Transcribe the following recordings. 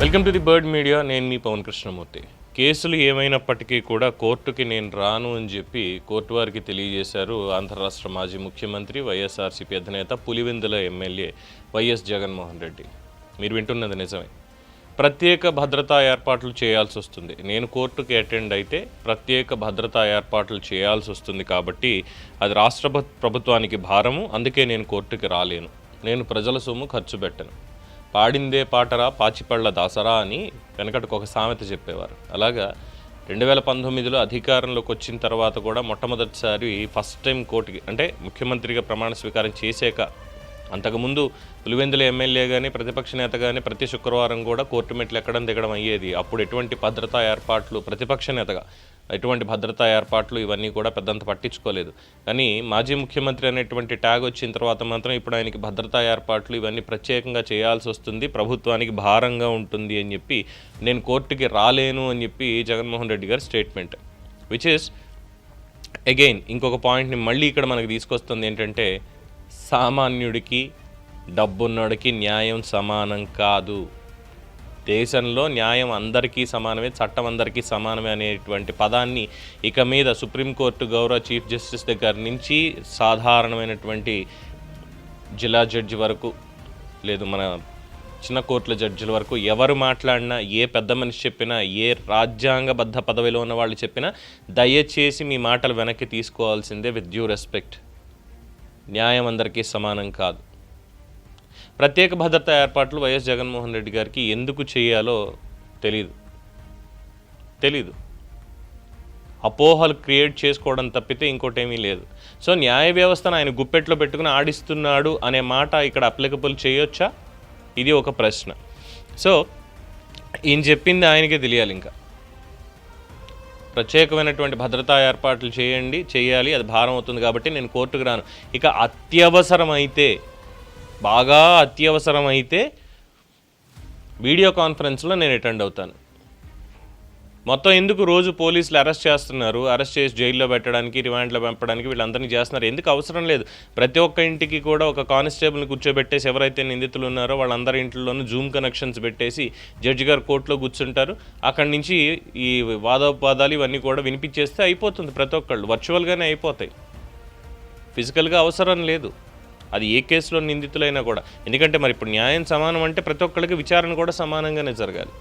Welcome to the bird media. నేను మీ పవన్ కృష్ణమూర్తి. కేసులు ఏమైనప్పటికీ కూడా కోర్టుకి నేను రాను అని చెప్పి కోర్టు వారికి తెలియజేశారు ఆంధ్ర రాష్ట్ర మాజీ ముఖ్యమంత్రి వైఎస్ఆర్సీపీ అధినేత పులివెందుల ఎమ్మెల్యే వైఎస్ జగన్మోహన్ రెడ్డి. మీరు వింటున్నది నిజమే. ప్రత్యేక భద్రతా ఏర్పాట్లు చేయాల్సి వస్తుంది. నేను కోర్టుకి అటెండ్ అయితే ప్రత్యేక భద్రతా ఏర్పాట్లు చేయాల్సి వస్తుంది కాబట్టి అది రాష్ట్ర ప్రభుత్వానికి భారము. అందుకే నేను కోర్టుకి రాలేను. నేను ప్రజల సొమ్ము ఖర్చు పెట్టను. పాడిందే పాటరా పాచిపళ్ళ దాసరా అని వెనకటికి ఒక సామెత చెప్పేవారు. అలాగా 2019లో అధికారంలోకి వచ్చిన తర్వాత కూడా మొట్టమొదటిసారి ఫస్ట్ టైం కోర్టుకి, అంటే ముఖ్యమంత్రిగా ప్రమాణ స్వీకారం చేశాక, అంతకుముందు పులివెందుల ఎమ్మెల్యే కానీ ప్రతిపక్ష నేత కానీ ప్రతి శుక్రవారం కూడా కోర్టు మెట్లు ఎక్కడం దిగడం అయ్యేది. అప్పుడు ఎటువంటి భద్రతా ఏర్పాట్లు, ప్రతిపక్ష నేతగా ఎటువంటి భద్రతా ఏర్పాట్లు ఇవన్నీ కూడా పెద్దంత పట్టించుకోలేదు. కానీ మాజీ ముఖ్యమంత్రి అనేటువంటి ట్యాగ్ వచ్చిన తర్వాత మాత్రం ఇప్పుడు ఆయనకి భద్రతా ఏర్పాట్లు ఇవన్నీ ప్రత్యేకంగా చేయాల్సి వస్తుంది, ప్రభుత్వానికి భారంగా ఉంటుంది అని చెప్పి నేను కోర్టుకి రాలేను అని చెప్పి జగన్మోహన్ రెడ్డి గారి స్టేట్మెంట్. విచ్ ఇస్ అగైన్ ఇంకొక పాయింట్ని మళ్ళీ ఇక్కడ మనకు తీసుకొస్తుంది. ఏంటంటే సామాన్యుడికి డబ్బున్నోడికి న్యాయం సమానం కాదు. దేశంలో న్యాయం అందరికీ సమానమే, చట్టం అందరికీ సమానమే అనేటువంటి పదాన్ని ఇక మీద సుప్రీంకోర్టు గౌరవ చీఫ్ జస్టిస్ దగ్గర నుంచి సాధారణమైనటువంటి జిల్లా జడ్జి వరకు, లేదు మన చిన్న కోర్టుల జడ్జిల వరకు ఎవరు మాట్లాడినా, ఏ పెద్ద మనిషి చెప్పినా, ఏ రాజ్యాంగబద్ధ పదవిలో ఉన్న వాళ్ళు చెప్పినా దయచేసి మీ మాటలు వెనక్కి తీసుకోవాల్సిందే విత్ డ్యూ రెస్పెక్ట్. న్యాయం అందరికీ సమానం కాదు. ప్రత్యేక భద్రతా ఏర్పాట్లు వైఎస్ జగన్మోహన్ రెడ్డి గారికి ఎందుకు చేయాలో తెలీదు. అపోహలు క్రియేట్ చేసుకోవడం తప్పితే ఇంకోటేమీ లేదు. సో న్యాయ వ్యవస్థను ఆయన గుప్పెట్లో పెట్టుకుని ఆడిస్తున్నాడు అనే మాట ఇక్కడ అప్లికబుల్ చేయొచ్చా? ఇది ఒక ప్రశ్న. సో ఈయన చెప్పింది ఆయనకే తెలియాలి. ఇంకా ప్రత్యేకమైనటువంటి భద్రతా ఏర్పాట్లు చేయాలి, అది భారం అవుతుంది కాబట్టి నేను కోర్టుకు రాను. ఇక అత్యవసరమైతే, బాగా అత్యవసరమైతే వీడియో కాన్ఫరెన్స్లో నేను అటెండ్ అవుతాను. మొత్తం ఎందుకు రోజు పోలీసులు అరెస్ట్ చేస్తున్నారు, అరెస్ట్ చేసి జైల్లో పెట్టడానికి, రిమాండ్లో పంపడానికి వీళ్ళందరినీ చేస్తున్నారు? ఎందుకు అవసరం లేదు. ప్రతి ఒక్క ఇంటికి కూడా ఒక కానిస్టేబుల్ని కూర్చోబెట్టేసి ఎవరైతే నిందితులు ఉన్నారో వాళ్ళందరి ఇంట్లోనూ జూమ్ కనెక్షన్స్ పెట్టేసి జడ్జి గారు కోర్టులో కూర్చుంటారు. అక్కడి నుంచి ఈ వాదోపవాదాలు ఇవన్నీ కూడా వినిపించేస్తే అయిపోతుంది. ప్రతి ఒక్కళ్ళు వర్చువల్గానే అయిపోతాయి. ఫిజికల్గా అవసరం లేదు. అది ఏ కేసులో నిందితులైనా కూడా. ఎందుకంటే మరి ఇప్పుడు న్యాయం సమానం అంటే ప్రతి ఒక్కరికి విచారణ కూడా సమానంగానే జరగాలి.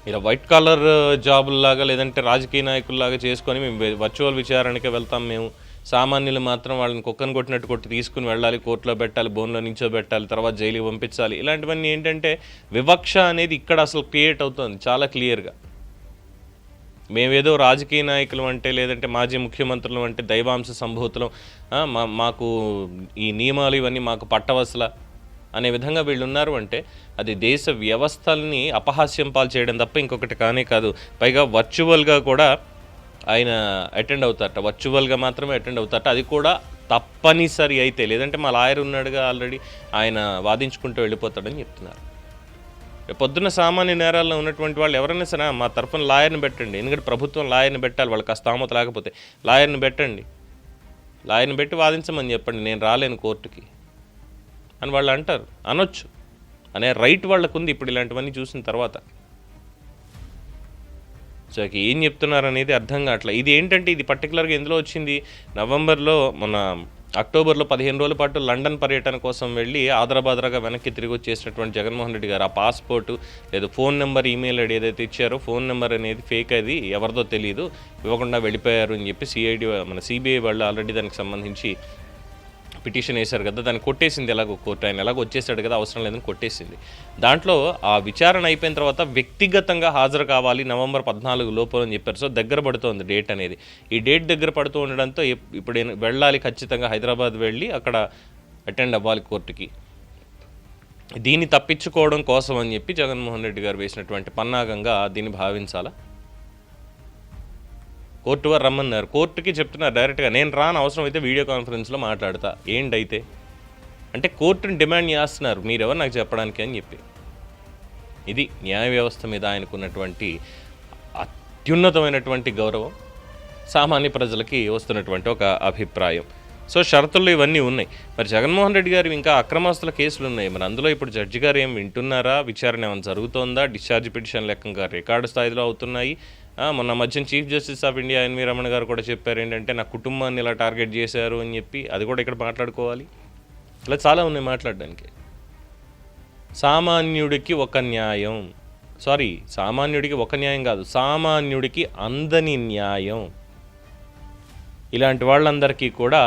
ఇలా వైట్ కాలర్ జాబుల్లాగా లేదంటే రాజకీయ నాయకుల్లాగా చేసుకొని మేము వర్చువల్ విచారణకే వెళ్తాం, మేము సామాన్యులు మాత్రం వాళ్ళని కుక్కను కొట్టినట్టు కొట్టి తీసుకుని వెళ్ళాలి, కోర్టులో పెట్టాలి, బోన్లో నించోబెట్టాలి, తర్వాత జైలుకి పంపించాలి, ఇలాంటివన్నీ ఏంటంటే వివక్ష అనేది ఇక్కడ అసలు క్రియేట్ అవుతుంది చాలా క్లియర్గా. మేమేదో రాజకీయ నాయకులు అంటే లేదంటే మాజీ ముఖ్యమంత్రులు అంటే దైవాంశ సంభూతులం, మాకు ఈ నియమాలు ఇవన్నీ మాకు పట్టవసల అనే విధంగా వీళ్ళు ఉన్నారు అంటే అది దేశ వ్యవస్థల్ని అపహాస్యం పాలు చేయడం తప్ప ఇంకొకటి కానే కాదు. పైగా వర్చువల్గా కూడా ఆయన అటెండ్ అవుతారట, వర్చువల్గా మాత్రమే అటెండ్ అవుతారట. అది కూడా తప్పనిసరి అయితే, లేదంటే మా లాయర్ ఉన్నాడుగా ఆల్రెడీ, ఆయన వాదించుకుంటూ వెళ్ళిపోతాడని చెప్తున్నారు. పొద్దున్న సామాన్య నేరాల్లో ఉన్నటువంటి వాళ్ళు ఎవరైనా సరే మా తరఫున లాయర్ని పెట్టండి, ఎందుకంటే ప్రభుత్వం లాయర్ని పెట్టాలి, వాళ్ళకి ఆ స్థామత లేకపోతే లాయర్ని పెట్టండి, లాయర్ని పెట్టి వాదించమని చెప్పండి, నేను రాలేను కోర్టుకి అని వాళ్ళు అంటారు, అనొచ్చు అనే రైట్ వాళ్ళకు ఉంది ఇప్పుడు ఇలాంటివన్నీ చూసిన తర్వాత. సో ఏం చెప్తున్నారు అనేది అర్థం కావట్లేదు. ఇది ఏంటంటే ఇది పర్టికులర్గా ఎందులో వచ్చింది, నవంబర్లో మన అక్టోబర్లో 15 రోజుల పాటు లండన్ పర్యటన కోసం వెళ్ళి ఆదరాబాదరాగా వెనక్కి తిరిగి వచ్చేసినటువంటి జగన్మోహన్ రెడ్డి గారు ఆ పాస్పోర్టు లేదా ఫోన్ నెంబర్, ఈమెయిల్ ఐడి ఏదైతే ఇచ్చారో ఫోన్ నెంబర్ అనేది ఫేక్, అది ఎవరిదో తెలియదు, ఇవ్వకుండా వెళ్ళిపోయారు అని చెప్పి మన సిబిఐ వాళ్ళు ఆల్రెడీ దానికి సంబంధించి పిటిషన్ వేశారు కదా, దాన్ని కొట్టేసింది. ఎలాగో కోర్టు, ఆయన ఎలాగో వచ్చేసాడు కదా, అవసరం లేదని కొట్టేసింది. దాంట్లో ఆ విచారణ అయిపోయిన తర్వాత వ్యక్తిగతంగా హాజరు కావాలి నవంబర్ 14 లోపు అని చెప్పారు. సో దగ్గర పడుతోంది డేట్ అనేది. ఈ డేట్ దగ్గర పడుతూ ఉండడంతో ఇప్పుడు వెళ్ళాలి, ఖచ్చితంగా హైదరాబాద్ వెళ్ళి అక్కడ అటెండ్ అవ్వాలి కోర్టుకి. దీన్ని తప్పించుకోవడం కోసం అని చెప్పి జగన్మోహన్ రెడ్డి గారు వేసినటువంటి పన్నాగంగా దీన్ని భావించాలా? కోర్టు వారు రమ్మన్నారు, కోర్టుకి చెప్తున్నారు డైరెక్ట్గా నేను రాను, అవసరం అయితే వీడియో కాన్ఫరెన్స్లో మాట్లాడతా. ఏంటైతే అంటే కోర్టుని డిమాండ్ చేస్తున్నారు, మీరెవరు నాకు చెప్పడానికి అని చెప్పి. ఇది న్యాయ వ్యవస్థ మీద ఆయనకున్నటువంటి అత్యున్నతమైనటువంటి గౌరవం, సామాన్య ప్రజలకి వస్తున్నటువంటి ఒక అభిప్రాయం. సో షరతుల్లో ఇవన్నీ ఉన్నాయి. మరి జగన్మోహన్ రెడ్డి గారు ఇంకా అక్రమాస్తుల కేసులు ఉన్నాయి. మరి అందులో ఇప్పుడు జడ్జి గారు ఏం వింటున్నారా? విచారణ ఏమైనా జరుగుతోందా? డిశ్చార్జ్ పిటిషన్ లెక్కగా రికార్డు స్థాయిలో అవుతున్నాయి. మొన్న మధ్యన chief justice of India N V Ramana garu కూడా చెప్పారు ఏంటంటే నా కుటుంబాన్ని ఇలా టార్గెట్ చేశారు అని చెప్పి. అది కూడా ఇక్కడ మాట్లాడుకోవాలి. ఇలా చాలా ఉన్నాయి మాట్లాడడానికి. సామాన్యుడికి ఒక న్యాయం, సామాన్యుడికి ఒక న్యాయం కాదు, సామాన్యుడికి అందని న్యాయం. ఇలాంటి వాళ్ళందరికీ కూడా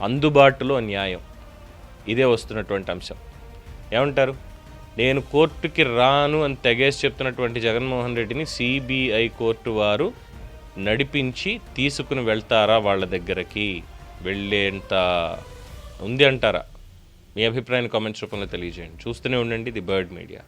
అందుబాటులో న్యాయం. ఇదే వస్తున్నటువంటి అంశం. ఏమంటారు? నేను కోర్టుకి రాను అని తెగేసి చెప్తున్నటువంటి జగన్మోహన్ రెడ్డిని సిబిఐ కోర్టు వారు నడిపించి తీసుకుని వెళ్తారా? వాళ్ళ దగ్గరికి వెళ్ళేంత ఉంది అంటారా? మీ అభిప్రాయాన్ని కామెంట్స్ రూపంలో తెలియజేయండి. చూస్తూనే ఉండండి ది బర్డ్ మీడియా.